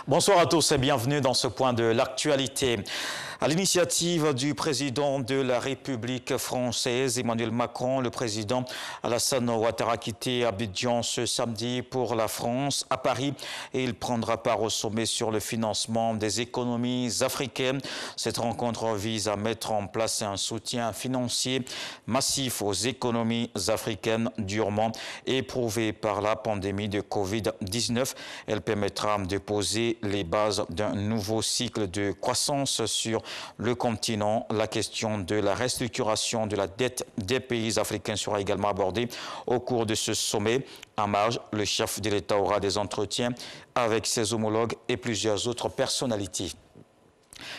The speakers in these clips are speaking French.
Bonsoir à tous et bienvenue dans ce point de l'actualité. À l'initiative du président de la République française, Emmanuel Macron, le président Alassane Ouattara a quitté Abidjan ce samedi pour la France à Paris et il prendra part au sommet sur le financement des économies africaines. Cette rencontre vise à mettre en place un soutien financier massif aux économies africaines durement éprouvées par la pandémie de Covid-19. Elle permettra de poser les bases d'un nouveau cycle de croissance sur le continent. La question de la restructuration de la dette des pays africains sera également abordée au cours de ce sommet. En marge, le chef de l'État aura des entretiens avec ses homologues et plusieurs autres personnalités.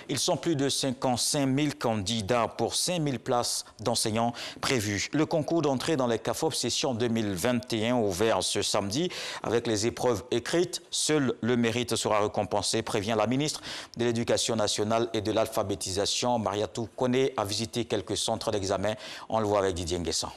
Ils sont plus de 55 000 candidats pour 5 000 places d'enseignants prévues. Le concours d'entrée dans les CAFOP session 2021 ouvert ce samedi avec les épreuves écrites. Seul le mérite sera récompensé, prévient la ministre de l'Éducation nationale et de l'alphabétisation. Mariatou Kone a visité quelques centres d'examen. On le voit avec Didier Nguessan.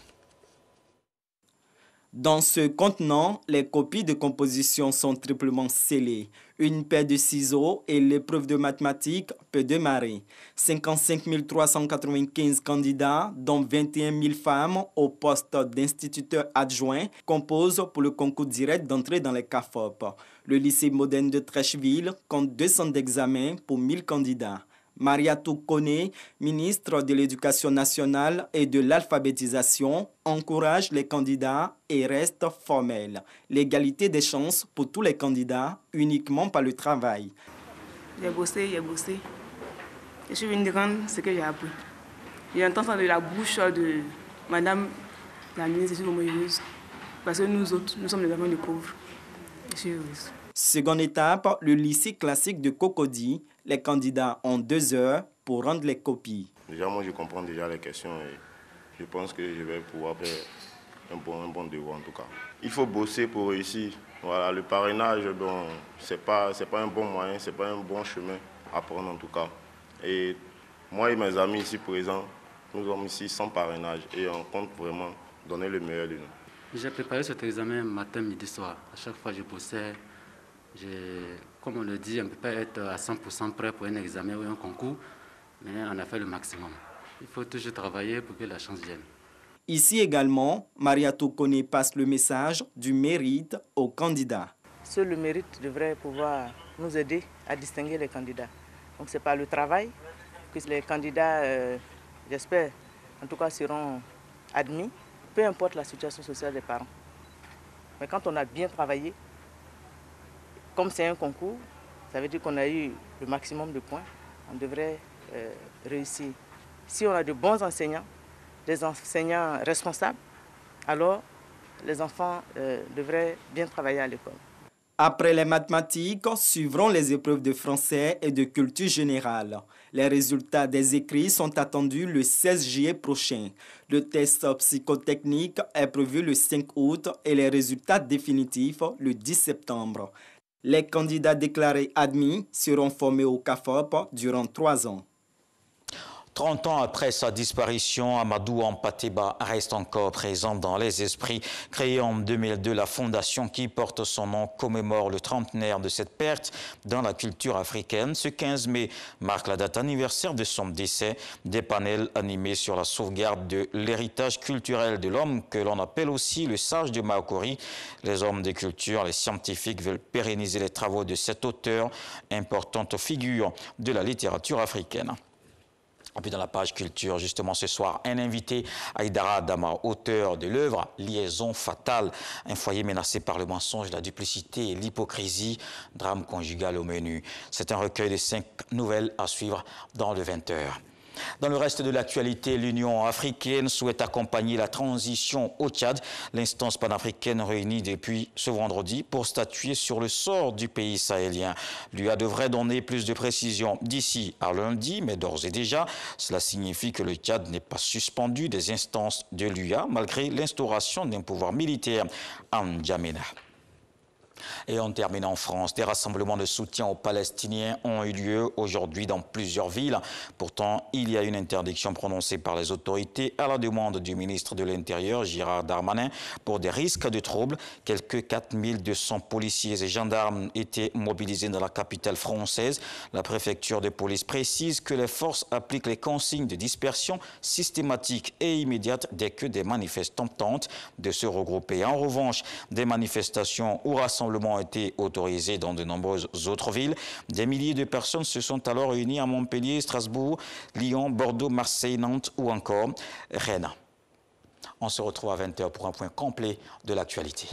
Dans ce contenant, les copies de composition sont triplement scellées. Une paire de ciseaux et l'épreuve de mathématiques peut démarrer. 55 395 candidats, dont 21 000 femmes au poste d'instituteur adjoint, composent pour le concours direct d'entrée dans les CAFOP. Le lycée moderne de Trècheville compte 200 d'examens pour 1000 candidats. Mariatou Kone, ministre de l'Éducation nationale et de l'alphabétisation, encourage les candidats et reste formelle. L'égalité des chances pour tous les candidats uniquement par le travail. J'ai bossé. Je suis venue rendre ce que j'ai appris. J'entends ça de la bouche de Madame la ministre, je suis vraiment heureuse. Parce que nous autres, nous sommes des enfants de pauvres. Je suis heureuse. Seconde étape, le lycée classique de Cocody. Les candidats ont 2 heures pour rendre les copies. Déjà, moi, je comprends déjà les questions et je pense que je vais pouvoir faire un bon devoir en tout cas. Il faut bosser pour réussir. Voilà, le parrainage, bon, c'est pas un bon moyen, c'est pas un bon chemin à prendre en tout cas. Et moi et mes amis ici présents, nous sommes ici sans parrainage et on compte vraiment donner le meilleur de nous. J'ai préparé cet examen matin, midi, soir. À chaque fois, je bossais. Comme on le dit, on ne peut pas être à 100% prêt pour un examen ou un concours, mais on a fait le maximum. Il faut toujours travailler pour que la chance vienne. Ici également, Mariatou Kone passe le message du mérite aux candidats. Seul le mérite devrait pouvoir nous aider à distinguer les candidats. Donc c'est par le travail que les candidats, j'espère, en tout cas seront admis, peu importe la situation sociale des parents. Mais quand on a bien travaillé, comme c'est un concours, ça veut dire qu'on a eu le maximum de points, on devrait réussir. Si on a de bons enseignants, des enseignants responsables, alors les enfants devraient bien travailler à l'école. Après les mathématiques, suivront les épreuves de français et de culture générale. Les résultats des écrits sont attendus le 16 juillet prochain. Le test psychotechnique est prévu le 5 août et les résultats définitifs le 10 septembre. Les candidats déclarés admis seront formés au CAFOP durant 3 ans. 30 ans après sa disparition, Amadou Hampâté-Bâ reste encore présent dans les esprits. Créée en 2002, la fondation qui porte son nom commémore le trentenaire de cette perte dans la culture africaine. Ce 15 mai marque la date anniversaire de son décès. Des panels animés sur la sauvegarde de l'héritage culturel de l'homme, que l'on appelle aussi le sage de Maokori. Les hommes de culture, les scientifiques veulent pérenniser les travaux de cet auteur, importante figure de la littérature africaine. Et puis dans la page culture, justement ce soir, un invité, Aïdara Adama, auteur de l'œuvre Liaison fatale, un foyer menacé par le mensonge, la duplicité et l'hypocrisie, drame conjugal au menu. C'est un recueil de 5 nouvelles à suivre dans le 20h. Dans le reste de l'actualité, l'Union africaine souhaite accompagner la transition au Tchad. L'instance panafricaine réunie depuis ce vendredi pour statuer sur le sort du pays sahélien. L'UA devrait donner plus de précisions d'ici à lundi, mais d'ores et déjà, cela signifie que le Tchad n'est pas suspendu des instances de l'UA malgré l'instauration d'un pouvoir militaire en N'Djamena. Et on termine en France. Des rassemblements de soutien aux Palestiniens ont eu lieu aujourd'hui dans plusieurs villes. Pourtant, il y a une interdiction prononcée par les autorités à la demande du ministre de l'Intérieur, Gérald Darmanin, pour des risques de troubles. Quelques 4200 policiers et gendarmes étaient mobilisés dans la capitale française. La préfecture de police précise que les forces appliquent les consignes de dispersion systématique et immédiate dès que des manifestants tentent de se regrouper. En revanche, des manifestations ou rassemblements ont été autorisés dans de nombreuses autres villes. Des milliers de personnes se sont alors réunies à Montpellier, Strasbourg, Lyon, Bordeaux, Marseille, Nantes ou encore Rennes. On se retrouve à 20h pour un point complet de l'actualité.